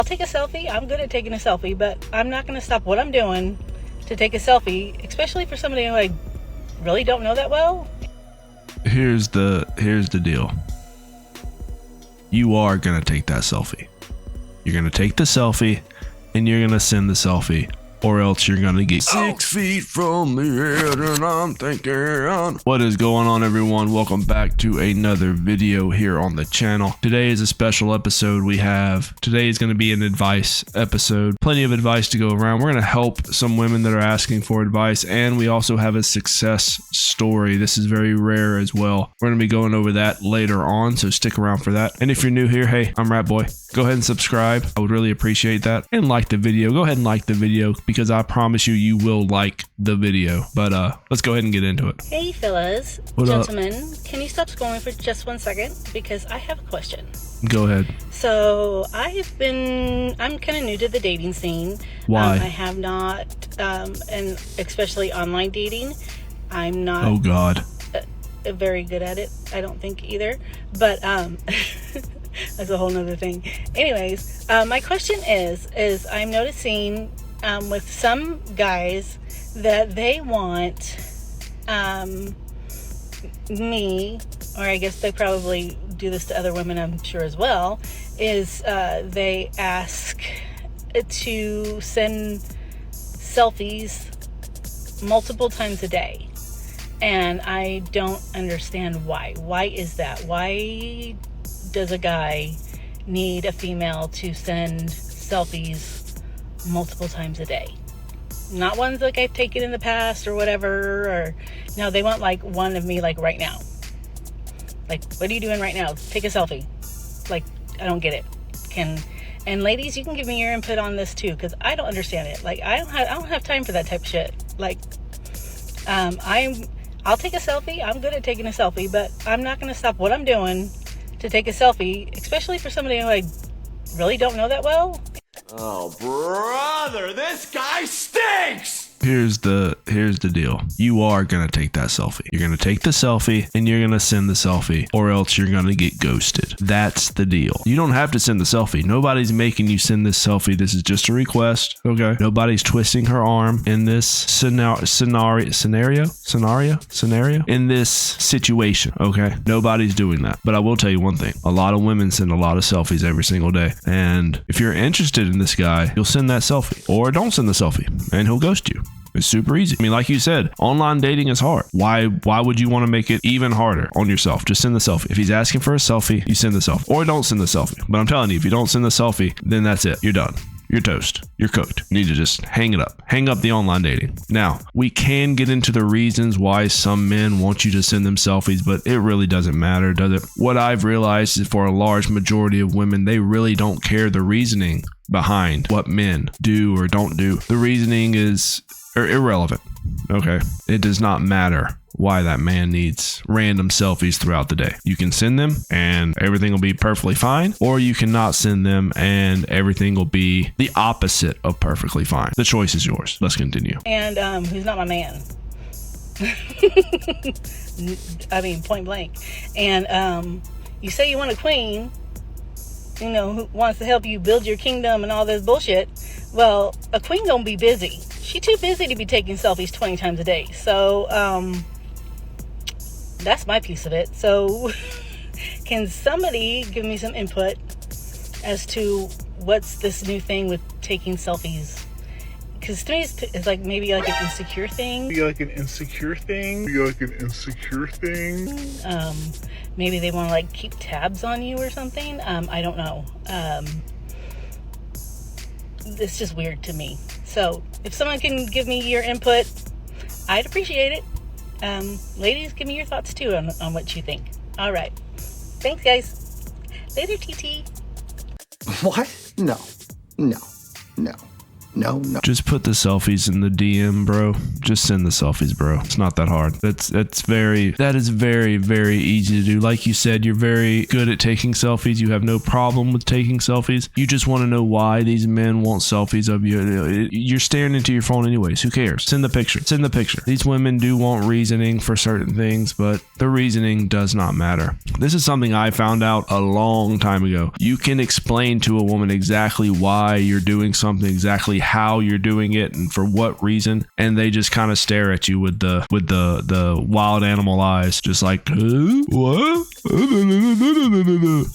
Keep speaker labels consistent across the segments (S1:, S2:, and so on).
S1: I'll take a selfie. I'm good at taking a selfie, but I'm not going to stop what I'm doing to take a selfie, especially for somebody who I really don't know that well.
S2: Here's the deal. You are going to take that selfie. You're going to take the selfie and you're going to send the selfie, or else you're going to get 6 feet from the head and I'm thinking. What is going on, everyone? Welcome back to another video here on the channel. Today is a special episode Today is going to be an advice episode. Plenty of advice to go around. We're going to help some women that are asking for advice, and we also have a success story. This is very rare as well. We're going to be going over that later on, so stick around for that. And if you're new here, hey, I'm Rat Boy. Go ahead and subscribe. I would really appreciate that. And like the video. Go ahead and like the video, because I promise you will like the video. But let's go ahead and get into it.
S1: Hey fellas,
S2: What
S1: gentlemen, can you stop scrolling for just 1 second? Because I have a question.
S2: Go ahead.
S1: So I'm kind of new to the dating scene.
S2: Why?
S1: I have not, and especially online dating, I'm not.
S2: Oh God.
S1: Very good at it. I don't think either. But that's a whole nother thing. Anyways, my question is I'm noticing with some guys that they want me, or I guess they probably do this to other women, I'm sure as well, is they ask to send selfies multiple times a day. And I don't understand why. Why is that? Why does a guy need a female to send selfies multiple times a day? Not ones like I've taken in the past or whatever, or no, they want like one of me like right now. Like, what are you doing right now? Take a selfie. Like, I don't get it. And ladies, you can give me your input on this too, because I don't understand it. Like, I don't have time for that type of shit. Like, I'll take a selfie. I'm good at taking a selfie, but I'm not going to stop what I'm doing to take a selfie, especially for somebody who I really don't know that well.
S3: Oh, brother, this guy stinks!
S2: Here's the deal. You are going to take that selfie. You're going to take the selfie and you're going to send the selfie, or else you're going to get ghosted. That's the deal. You don't have to send the selfie. Nobody's making you send this selfie. This is just a request. Okay. Nobody's twisting her arm in this scenario in this situation. Okay. Nobody's doing that. But I will tell you one thing. A lot of women send a lot of selfies every single day. And if you're interested in this guy, you'll send that selfie, or don't send the selfie and he'll ghost you. It's super easy. I mean, like you said, online dating is hard. Why would you want to make it even harder on yourself? Just send the selfie. If he's asking for a selfie, you send the selfie, or don't send the selfie. But I'm telling you, if you don't send the selfie, then that's it. You're done. You're toast. You're cooked. You need to just hang it up. Hang up the online dating. Now, we can get into the reasons why some men want you to send them selfies, but it really doesn't matter, does it? What I've realized is for a large majority of women, they really don't care the reasoning behind what men do or don't do. The reasoning is irrelevant. Okay. It does not matter why that man needs random selfies throughout the day. You can send them and everything will be perfectly fine, or you cannot send them and everything will be the opposite of perfectly fine. The choice is yours. Let's continue.
S1: And who's not my man. I mean, point blank. And you say you want a queen, you know, who wants to help you build your kingdom and all this bullshit. Well, a queen gonna be busy. She too busy to be taking selfies 20 times a day. So, that's my piece of it. So, can somebody give me some input as to what's this new thing with taking selfies? Because to me, it's like maybe like an insecure thing. Maybe they want to like keep tabs on you or something. I don't know. It's just weird to me. So if someone can give me your input, I'd appreciate it. Ladies, give me your thoughts too on what you think. All right. Thanks, guys. Later, TT.
S4: What? No. No.
S2: Just put the selfies in the DM, bro. Just send the selfies, bro. It's not that hard. That is very, very easy to do. Like you said, you're very good at taking selfies. You have no problem with taking selfies. You just want to know why these men want selfies of you. You're staring into your phone anyways. Who cares? Send the picture. Send the picture. These women do want reasoning for certain things, but the reasoning does not matter. This is something I found out a long time ago. You can explain to a woman exactly why you're doing something, exactly how you're doing it, and for what reason, and they just kind of stare at you with the wild animal eyes, just like, what?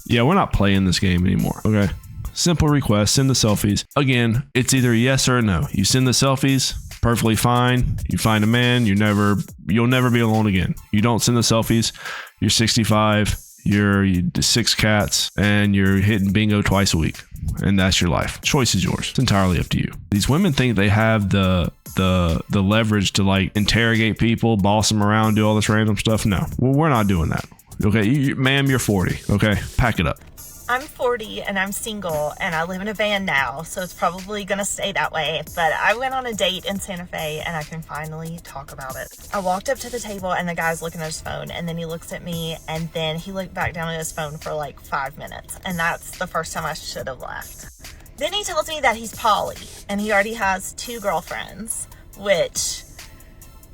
S2: Yeah, we're not playing this game anymore. Okay. Simple request, send the selfies. Again, it's either a yes or a no. You send the selfies, perfectly fine. You find a man, you'll never be alone again. You don't send the selfies, you're 65, you're 6 cats, and you're hitting bingo twice a week. And that's your life. Choice is yours. It's entirely up to you. These women think they have the leverage to like interrogate people, boss them around, do all this random stuff. No, well, we're not doing that. Okay, ma'am, you're 40. Okay, pack it up.
S5: I'm 40 and I'm single and I live in a van now, so it's probably gonna stay that way. But I went on a date in Santa Fe and I can finally talk about it. I walked up to the table and the guy's looking at his phone, and then he looks at me, and then he looked back down at his phone for like 5 minutes, and that's the first time I should have left. Then he tells me that he's poly and he already has 2 girlfriends, which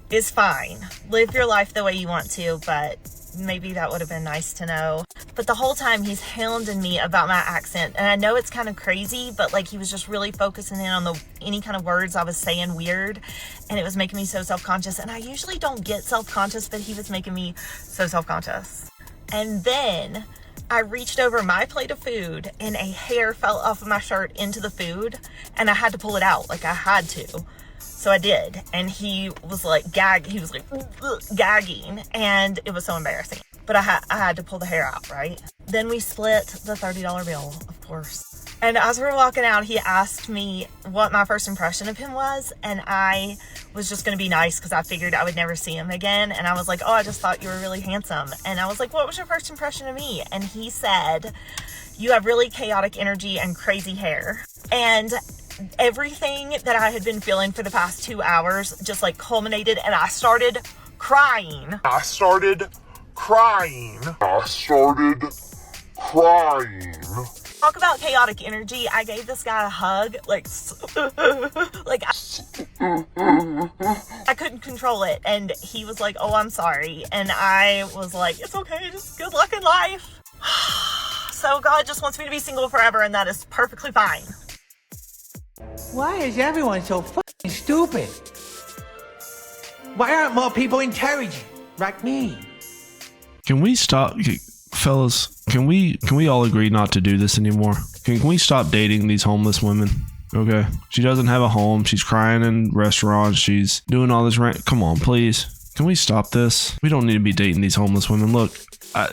S5: is fine. Live your life the way you want to, but maybe that would have been nice to know. But the whole time he's hounding me about my accent, and I know it's kind of crazy, but like he was just really focusing in on any kind of words I was saying weird, and it was making me so self-conscious. And I usually don't get self-conscious, but he was making me so self-conscious. And then I reached over my plate of food and a hair fell off of my shirt into the food, and I had to pull it out. Like I had to. So I did, and he was like gagging, and it was so embarrassing. But I had to pull the hair out, right? Then we split the $30 bill, of course. And as we were walking out, he asked me what my first impression of him was, and I was just gonna be nice because I figured I would never see him again. And I was like, oh, I just thought you were really handsome. And I was like, what was your first impression of me? And he said, you have really chaotic energy and crazy hair. And everything that I had been feeling for the past 2 hours just like culminated, and I started crying. Talk about chaotic energy. I gave this guy a hug, I couldn't control it, and he was like, oh, I'm sorry. And I was like, it's okay, just good luck in life. So God just wants me to be single forever, and that is perfectly fine.
S6: Why is everyone so fucking stupid? Why aren't more people intelligent like me?
S2: Can we stop, fellas? Can we all agree not to do this anymore? Can we stop dating these homeless women? Okay, she doesn't have a home. She's crying in restaurants. She's doing all this rent. Come on, please. Can we stop this? We don't need to be dating these homeless women. Look,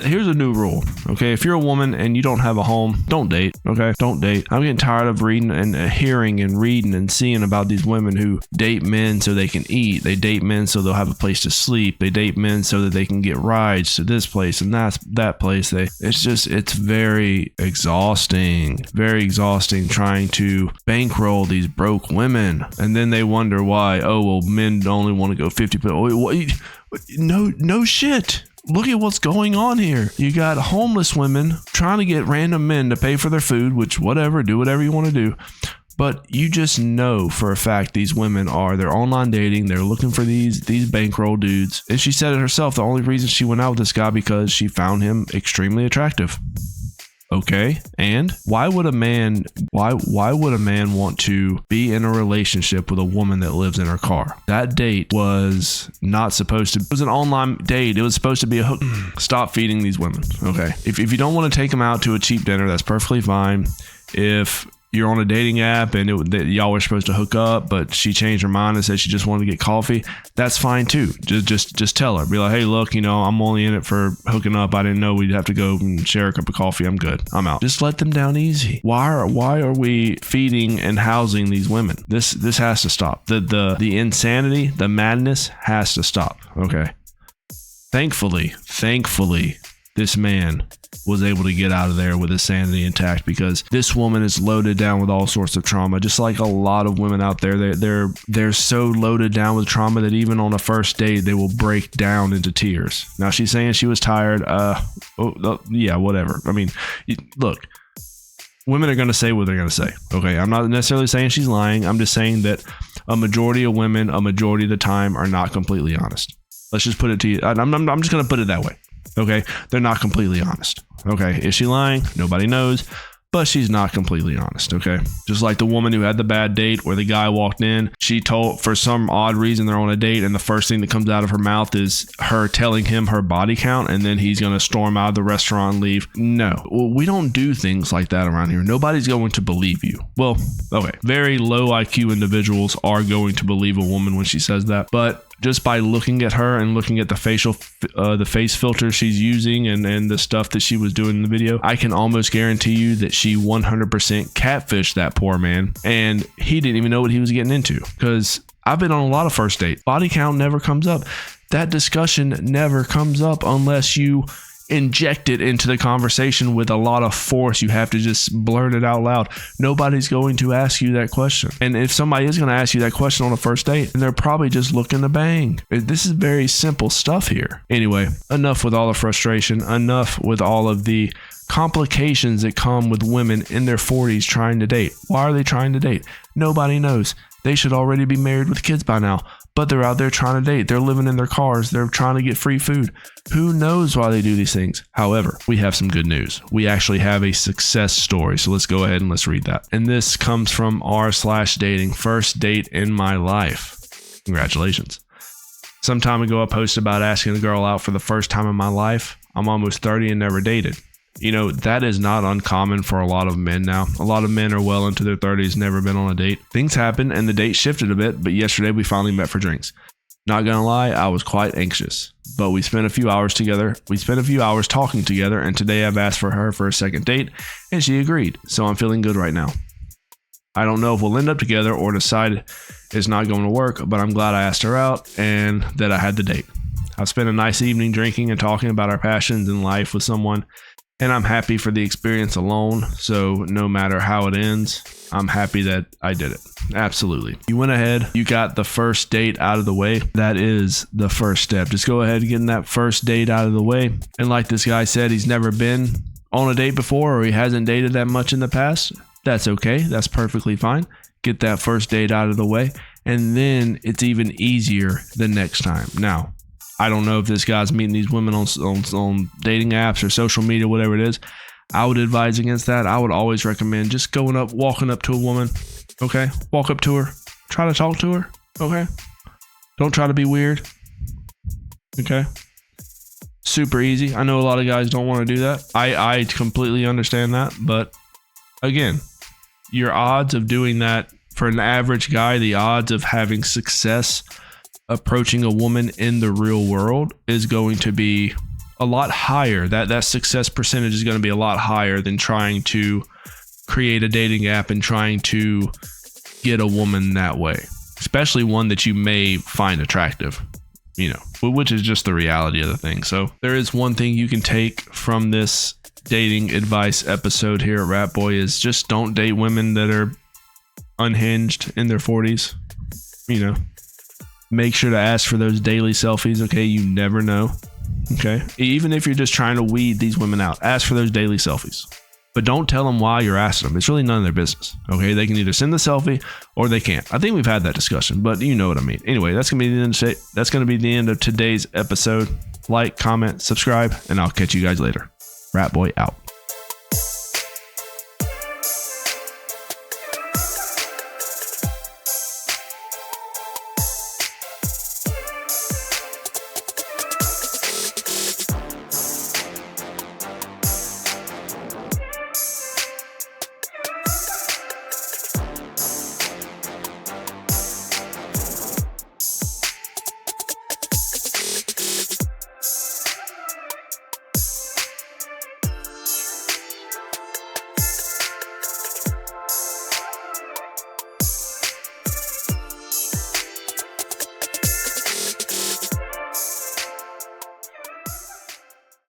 S2: here's a new rule. Okay, if you're a woman and you don't have a home, don't date. Okay, don't date. I'm getting tired of reading and hearing and reading and seeing about these women who date men so they can eat. They date men so they'll have a place to sleep. They date men so that they can get rides to this place and that place. It's very exhausting. Very exhausting trying to bankroll these broke women. And then they wonder why, oh, well, men only want to go 50. No shit. Look at what's going on here. You got homeless women trying to get random men to pay for their food, which whatever, do whatever you want to do. But you just know for a fact these women they're online dating. They're looking for these bankroll dudes. And she said it herself. The only reason she went out with this guy because she found him extremely attractive. Okay, and why would a man want to be in a relationship with a woman that lives in her car? That date was not supposed to. It was an online date. It was supposed to be a hook. Stop feeding these women. Okay, if you don't want to take them out to a cheap dinner, that's perfectly fine. If you're on a dating app and y'all were supposed to hook up, but she changed her mind and said she just wanted to get coffee, that's fine too. Just tell her, be like, hey, look, I'm only in it for hooking up. I didn't know we'd have to go and share a cup of coffee. I'm good. I'm out. Just let them down easy. Why are we feeding and housing these women? This has to stop. The insanity, the madness has to stop. Okay. Thankfully, this man was able to get out of there with his sanity intact, because this woman is loaded down with all sorts of trauma, just like a lot of women out there. They're so loaded down with trauma that even on a first date they will break down into tears. Now she's saying she was tired. Yeah, whatever. I mean, look, women are going to say what they're going to say. Okay, I'm not necessarily saying she's lying. I'm just saying that a majority of women, a majority of the time, are not completely honest. Let's just put it to you. I'm just going to put it that way. Okay, they're not completely honest. Okay, is she lying? Nobody knows, but she's not completely honest. Okay, just like the woman who had the bad date where the guy walked in, she told, for some odd reason, they're on a date, and the first thing that comes out of her mouth is her telling him her body count, and then he's going to storm out of the restaurant and leave. No, well, we don't do things like that around here. Nobody's going to believe you. Well, okay, very low IQ individuals are going to believe a woman when she says that, but just by looking at her and looking at the face filter she's using and the stuff that she was doing in the video, I can almost guarantee you that she 100% catfished that poor man, and he didn't even know what he was getting into. Because I've been on a lot of first dates. Body count never comes up. That discussion never comes up unless you inject it into the conversation with a lot of force. You have to just blurt it out loud. Nobody's going to ask you that question. And if somebody is going to ask you that question on a first date, then they're probably just looking to bang. This is very simple stuff here. Anyway, enough with all the frustration. Enough with all of the complications that come with women in their 40s trying to date. Why are they trying to date? Nobody knows. They should already be married with kids by now, but they're out there trying to date. They're living in their cars. They're trying to get free food. Who knows why they do these things? However, we have some good news. We actually have a success story. So let's go ahead and let's read that. And this comes from r/dating, first date in my life. Congratulations. Some time ago, I posted about asking a girl out for the first time in my life. I'm almost 30 and never dated. You know, that is not uncommon for a lot of men now. A lot of men are well into their 30s, never been on a date. Things happen and the date shifted a bit, but yesterday we finally met for drinks. Not gonna lie, I was quite anxious, but we spent a few hours together. We spent a few hours talking together, and today I've asked for her for a second date, and she agreed, so I'm feeling good right now. I don't know if we'll end up together or decide it's not going to work, but I'm glad I asked her out and that I had the date. I've spent a nice evening drinking and talking about our passions in life with someone, and I'm happy for the experience alone, so no matter how it ends, I'm happy that I did it. Absolutely. You went ahead, you got the first date out of the way. That is the first step. Just go ahead and get that first date out of the way. And like this guy said, he's never been on a date before, or he hasn't dated that much in the past. That's okay. That's perfectly fine. Get that first date out of the way, and then it's even easier the next time. Now, I don't know if this guy's meeting these women on dating apps or social media, whatever it is. I would advise against that. I would always recommend just walking up to a woman. Okay, walk up to her, try to talk to her. Okay, don't try to be weird. Okay, super easy. I know a lot of guys don't want to do that. I completely understand that, but again, your odds of doing that for an average guy, the odds of having success approaching a woman in the real world is going to be a lot higher. That success percentage is going to be a lot higher than trying to create a dating app and trying to get a woman that way, especially one that you may find attractive, you know, which is just the reality of the thing. So there is one thing you can take from this dating advice episode here at Rat Boy is just don't date women that are unhinged in their 40s. You know, make sure to ask for those daily selfies. Okay, you never know. Okay, even if you're just trying to weed these women out, ask for those daily selfies, but don't tell them why you're asking them. It's really none of their business. Okay, they can either send the selfie or they can't. I think we've had that discussion, but you know what I mean. Anyway, that's gonna be the end of today's episode. Like, comment, subscribe, and I'll catch you guys later. Rat Boy out.